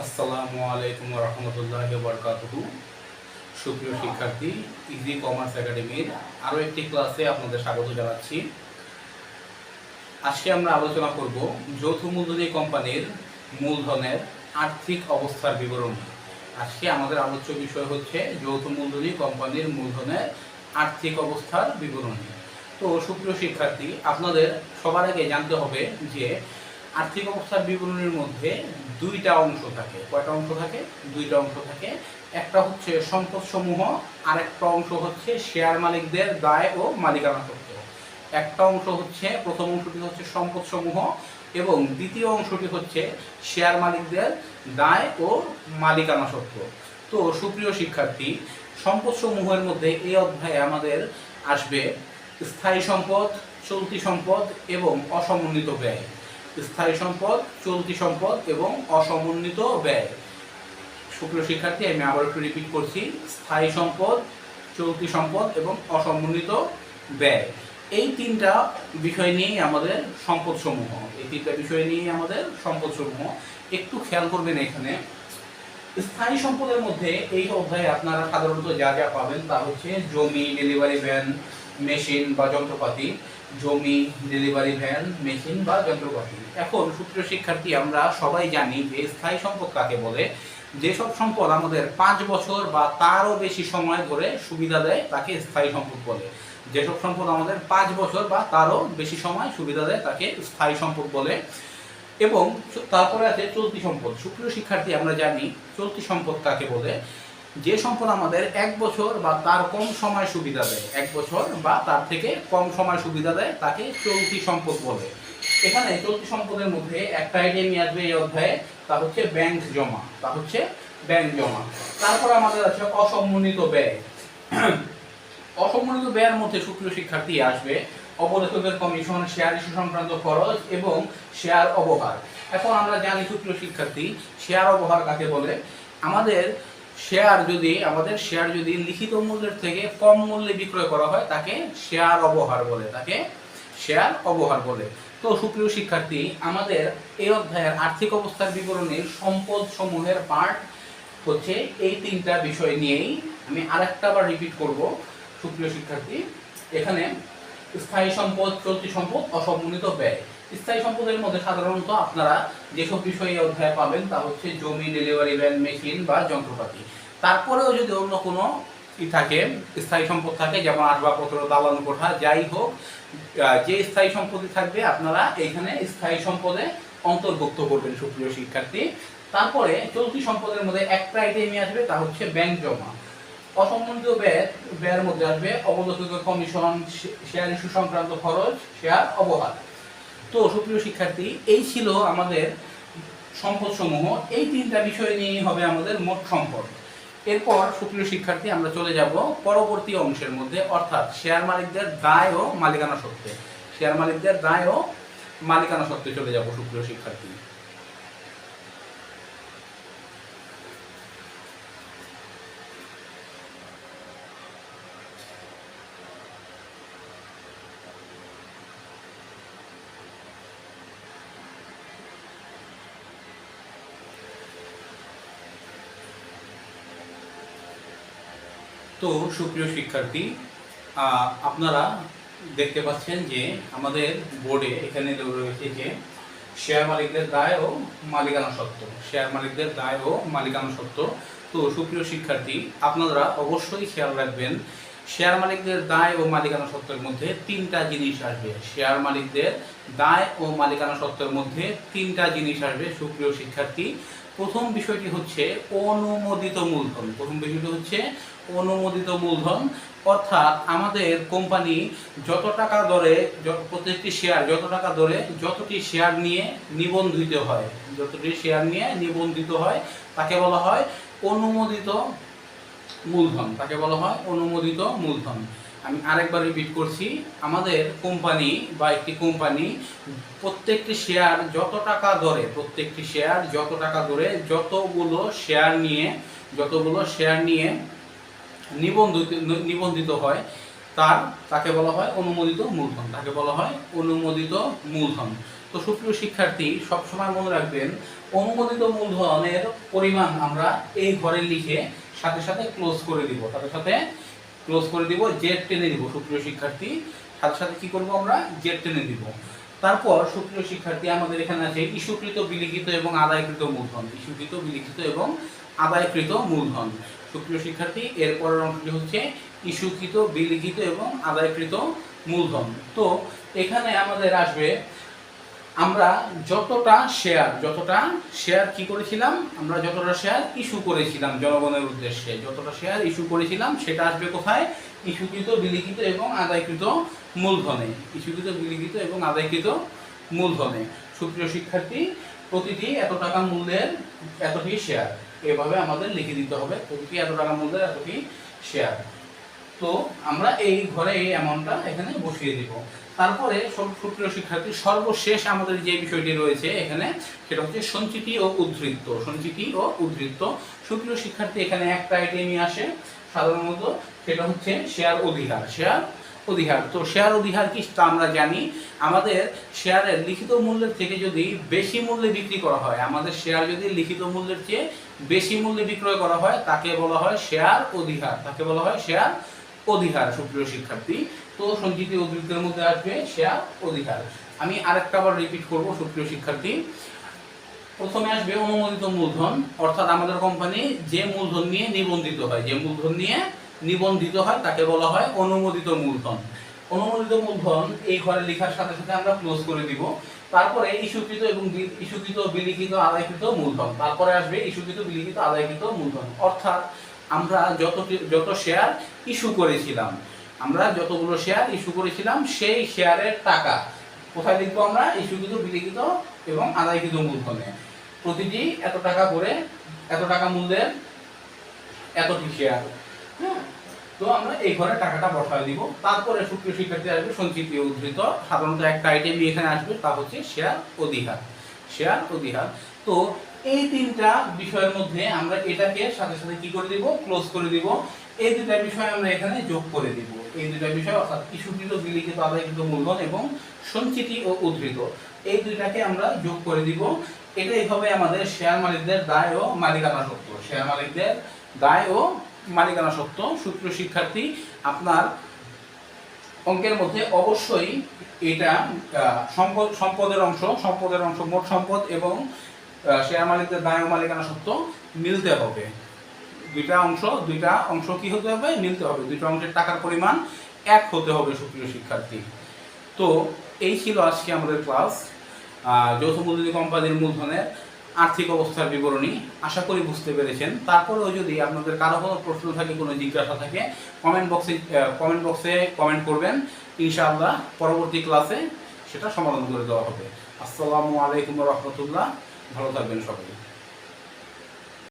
আসসালামু আলাইকুম ওয়া রাহমাতুল্লাহি ওয়া বারাকাতুহু। সুপ্রিয় শিক্ষার্থী, ইজি কমার্স একাডেমির আরও একটি ক্লাসে আপনাদের স্বাগত জানাচ্ছি। আজকে আমরা আলোচনা করব যৌথ মূলধনী কোম্পানির মূলধনের আর্থিক অবস্থার বিবরণ। আজকে আমাদের আলোচ্য বিষয় হচ্ছে যৌথ মূলধনী কোম্পানির মূলধনের আর্থিক অবস্থার বিবরণ। তো সুপ্রিয় শিক্ষার্থী, আপনাদের সবার আগে জানতে হবে যে আর্থিক অবস্থার বিবরণীর মধ্যে দুইটা অংশ থাকে। কয়টা অংশ থাকে? দুইটা অংশ থাকে। একটা হচ্ছে সম্পদ সমূহ, আর একটা অংশ হচ্ছে শেয়ার মালিকদের দায় ও মালিকানা সত্ত্ব। একটা অংশ হচ্ছে, প্রথম অংশটি হচ্ছে সম্পদ সমূহ এবং দ্বিতীয় অংশটি হচ্ছে শেয়ার মালিকদের দায় ও মালিকানা সত্ত্ব। তো সুপ্রিয় শিক্ষার্থী, সম্পদ সমূহের মধ্যে এই অধ্যায়ে আমাদের আসবে স্থায়ী সম্পদ, চলতি সম্পদ এবং অসমন্বিত ব্যয়। স্থায়ী সম্পদ, চলতি সম্পদ এবং অসমন্বিত ব্যয়। সুপ্রিয় শিক্ষার্থী, আমি আবার একটু রিপিট করছি, স্থায়ী সম্পদ, চলতি সম্পদ এবং অসমন্বিত ব্যয়। এই তিনটা বিষয় নিয়েই আমাদের সম্পদ সমূহ। একটু খেয়াল করবেন এখানে। স্থায়ী সম্পদের মধ্যে এই অধ্যায়ে আপনারা সাধারণত যা যা পাবেন তা হচ্ছে জমি, ডেলিভারি ভ্যান, মেশিন বা যন্ত্রপাতি। জমি, ডেলিভারি ভ্যান, মেশিন বা যন্ত্রপাতি। এখন সুপ্রিয় শিক্ষার্থী, আমরা সবাই জানি যে স্থায়ী সম্পদ কাকে বলে। যেসব সম্পদ আমাদের 5 বছর বা তারও বেশি সময় ধরে সুবিধা দেয় তাকে স্থায়ী সম্পদ বলে। যেসব সম্পদ আমাদের 5 বছর বা তারও বেশি সময় সুবিধা দেয় তাকে স্থায়ী সম্পদ বলে। এবং তারপরে আছে চলতি সম্পদ। সুপ্রিয় শিক্ষার্থী, আমরা জানি চলতি সম্পদ কাকে বলে। যে সম্পদ আমাদের 1 বছর বা তার কম সময় সুবিধা দেয়, 1 বছর বা তার থেকে কম সময় সুবিধা দেয় তাকে চলতি সম্পদ বলে। এখানে চলতি সম্পদের মধ্যে একটা আইটেম আসবে এই অধ্যায়ে, তা হচ্ছে ব্যাংক জমা। তারপর আমাদের আছে অসমন্বিত ব্যয়। অসমন্বিত ব্যয়ের মধ্যে সুপ্রিয় শিক্ষার্থী আসবে অবলেখকের কমিশন, শেয়ার ইস্যু সংক্রান্ত খরচ এবং শেয়ার অবহার। এখন আমরা জানি সুপ্রিয় শিক্ষার্থী, শেয়ার অবহার কাকে বলে। আমাদের শেয়ার যদি লিখিত মূল্যের থেকে কম মূল্যে বিক্রয় করা হয় তাকে শেয়ার অবহার বলে। তো সুপ্রিয় শিক্ষার্থী, আমাদের এই অধ্যায়ের আর্থিক অবস্থার বিবরণীর সম্পদ সমূহের পার্ট হচ্ছে এই তিনটা বিষয় নিয়েই। আমি আরেকটা বার রিপিট করব সুপ্রিয় শিক্ষার্থী। এখানে স্থায়ী সম্পদ, চলতি সম্পদ, অসমন্বিত ব্যয়। স্থায়ী সম্পদের মধ্যে সাধারণত আপনারা যেসব বিষয়ে অধ্যায় পাবেন তা হচ্ছে জমি, ডেলিভারি ভ্যান, মেশিন বা যন্ত্রপাতি। তারপরেও যদি অন্য কোনো থাকে, স্থায়ী সম্পদ থাকে, যেমন আসবাবপত্র, দালান কোঠা, যাই হোক, যে স্থায়ী সম্পত্তি থাকবে আপনারা এখানে স্থায়ী সম্পদে অন্তর্ভুক্ত করবেন সুপ্রিয় শিক্ষার্থী। তারপরে চলতি সম্পদের মধ্যে একটা আইটেমই আসবে, তা হচ্ছে ব্যাংক জমা। অসমন্বিত ব্যয়ের মধ্যে আসবে অবলেখকের কমিশন, শেয়ার ইস্যু সংক্রান্ত খরচ, শেয়ার অবহার। তো সুপ্রিয় শিক্ষার্থী, এই ছিল আমাদের সম্পদ সমূহ। এই তিনটা বিষয় নিয়েই হবে আমাদের মোট সম্পদ। এরপর সুপ্রিয় শিক্ষার্থী, আমরা চলে যাব পরবর্তী অংশের মধ্যে, অর্থাৎ শেয়ার মালিকদের দায় ও মালিকানা সত্ত্বে চলে যাব সুপ্রিয় শিক্ষার্থী। তো সুপ্রিয় শিক্ষার্থী, আপনারা দেখতে পাচ্ছেন যে আমাদের বোর্ডে এখানে রয়েছে যে শেয়ার মালিকদের দায় ও মালিকানা সত্ত্ব। তো সুপ্রিয় শিক্ষার্থী, আপনারা অবশ্যই খেয়াল রাখবেন, শেয়ার মালিকদের দায় ও মালিকানা সত্ত্বের মধ্যে তিনটা জিনিস আসবে। সুপ্রিয় শিক্ষার্থী, প্রথম বিষয়টি হচ্ছে অনুমোদিত মূলধন। অর্থাৎ আমাদের কোম্পানি যত টাকা দরে প্রত্যেকটি শেয়ার যতটি শেয়ার নিয়ে নিবন্ধিত হয় তাকে বলা হয় অনুমোদিত মূলধন। আমি আরেকবার রিপিট করছি, আমাদের কোম্পানি বা একটি কোম্পানি প্রত্যেকটি শেয়ার যত টাকা দরে যতগুলো শেয়ার নিয়ে নিবন্ধিত হয় তাকে বলা হয় অনুমোদিত মূলধন। তো সুপ্রিয় শিক্ষার্থী, সবসময় মনে রাখবেন, অনুমোদিত মূলধনের পরিমাণ আমরা এই ঘরে লিখে সাথে সাথে ক্লোজ করে দিব, জেড টেনে দিব সুপ্রিয় শিক্ষার্থী, সাথে সাথে কি করব আমরা জেড টেনে দিব। তারপর সুপ্রিয় শিক্ষার্থী আমাদের এখানে আছে ইস্যুকৃত বিলিখিত এবং আদায়কৃত মূলধন, ইস্যুকৃত বিলিখিত এবং আদায়কৃত মূলধন। সুপ্রিয় শিক্ষার্থী এরপরের অংশটি হচ্ছে ইস্যুকৃত বিলিখিত এবং আদায়কৃত মূলধন। তো এখানে আমাদের আসবে আমরা যতটা শেয়ার কি করেছিলাম, আমরা যতটা শেয়ার ইস্যু করেছিলাম জনগণের উদ্দেশ্যে, যতটা শেয়ার ইস্যু করেছিলাম সেটা আসবে কোথায়, ইস্যুকৃত বিলিখিত এবং আদায়কৃত মূলধনে, ইস্যুকৃত বিলিখিত এবং আদায়কৃত মূলধনে। সুপ্রিয় শিক্ষার্থী প্রতিটি এত টাকা মূল্যের এতটি শেয়ার, এভাবে আমাদের লিখে দিতে হবে, প্রতিটি এত টাকা মূল্যের এতটি শেয়ার। তো আমরা এই ঘরে এই অ্যামাউন্টটা এখানে বসিয়ে দিব। তারপরে সুপ্রিয় শিক্ষার্থী সর্বশেষ আমাদের যে বিষয়টি রয়েছে এখানে সেটা হচ্ছে সঞ্চিতি ও উদ্ধৃত্ত, সঞ্চিতি ও উদ্ধৃত্ত। সুপ্রিয় শিক্ষার্থী এখানে একটা আইটেমই আসে সাধারণত, সেটা হচ্ছে শেয়ার অধিহার, শেয়ার অধিহার। তো শেয়ার অধিহার কি তা আমরা জানি, আমাদের শেয়ারের লিখিত মূল্যের থেকে যদি বেশি মূল্যে বিক্রি করা হয়, আমাদের শেয়ার যদি লিখিত মূল্যের চেয়ে বেশি মূল্যে বিক্রয় করা হয় তাকে বলা হয় শেয়ার অধিহার, তাকে বলা হয় শেয়ার অধিহার। সুপ্রিয় শিক্ষার্থী তো সঞ্চিতি উদ্ধৃতের মধ্যে আসবে শেয়ার অধিহার। আমি আরেকটা আবার রিপিট করব সুপ্রিয় শিক্ষার্থী। প্রথমে আসবে অনুমোদিত মূলধন, অর্থাৎ আমাদের কোম্পানি যে মূলধন নিয়ে নিবন্ধিত হয়, যে মূলধন নিয়ে নিবন্ধিত হয় তাকে বলা হয় অনুমোদিত মূলধন। অনুমোদিত মূলধন এই ঘরে লেখার সাথে সাথে আমরা ক্লোজ করে দিব। তারপরে ইস্যুকৃত এবং ইস্যুকৃত বিলিখিত আদায়কৃত মূলধন, তারপরে আসবে ইস্যুকৃত বিলিখিত আদায়কৃত মূলধন। অর্থাৎ আমরা যত শেয়ার ইস্যু করেছিলাম, আমরা যতগুলো শেয়ার ইস্যু করেছিলাম সেই শেয়ারের টাকা কোথায় লিখবো আমরা, ইস্যুকৃত বিলিখিত এবং আদায়কৃত মূলধনে। প্রতিটি এত টাকা করে, এত টাকা মূল্যের এতটি শেয়ার। হ্যাঁ, তো আমরা এই ঘরে টাকাটা বসায় দিব। তারপরে সুপ্রিয় শিক্ষার্থী আসবে সঞ্চিতি উদ্ধৃত, সাধারণত একটা আইটেমই এখানে আসবে, তা হচ্ছে শেয়ার অধিহার, শেয়ার অধিহার। তো এই তিনটা বিষয়ের মধ্যে আমরা এটাকে সাথে সাথে কি করে দিব, ক্লোজ করে দিব। এই দুটা বিষয় আমরা এখানে যোগ করে দিব, এই দুটা বিষয় অর্থাৎ ইস্যুকৃত বিলিখিত আদায়কৃত মূলধন এবং সঞ্চিতি ও উদ্ধৃত, এই দুইটাকে আমরা যোগ করে দিব। এটাই হবে আমাদের শেয়ার মালিকদের দায় ও মালিকানা সত্ত্ব, শেয়ার মালিকদের দায় ও মালিকানা সত্ত্ব। সুপ্রিয় শিক্ষার্থী আপনার অঙ্কের মধ্যে অবশ্যই এটা সম্পদের অংশ, মোট সম্পদ এবং শেয়ার মালিকদের দায় ও মালিকানা সত্ত্ব মিলতে হবে। দুইটা অংশ কি হতে হবে, মিলতে হবে, দুইটা অংশের টাকার পরিমাণ এক হতে হবে সুপ্রিয় শিক্ষার্থী। তো এই ছিল আজকে আমাদের ক্লাস, যৌথ মূলধনী কোম্পানির মূলধনের আর্থিক অবস্থার বিবরণী। আশা করি বুঝতে পেরেছেন। তারপরেও যদি আপনাদের কারো কোনো প্রশ্ন থাকে, কোনো জিজ্ঞাসা থাকে, কমেন্ট বক্সে কমেন্ট করবেন, ইনশাআল্লাহ পরবর্তী ক্লাসে সেটা সমাধান করে দেওয়া হবে। আসসালামু আলাইকুম ওয়া রাহমাতুল্লাহ, ভালো থাকবেন সবাই।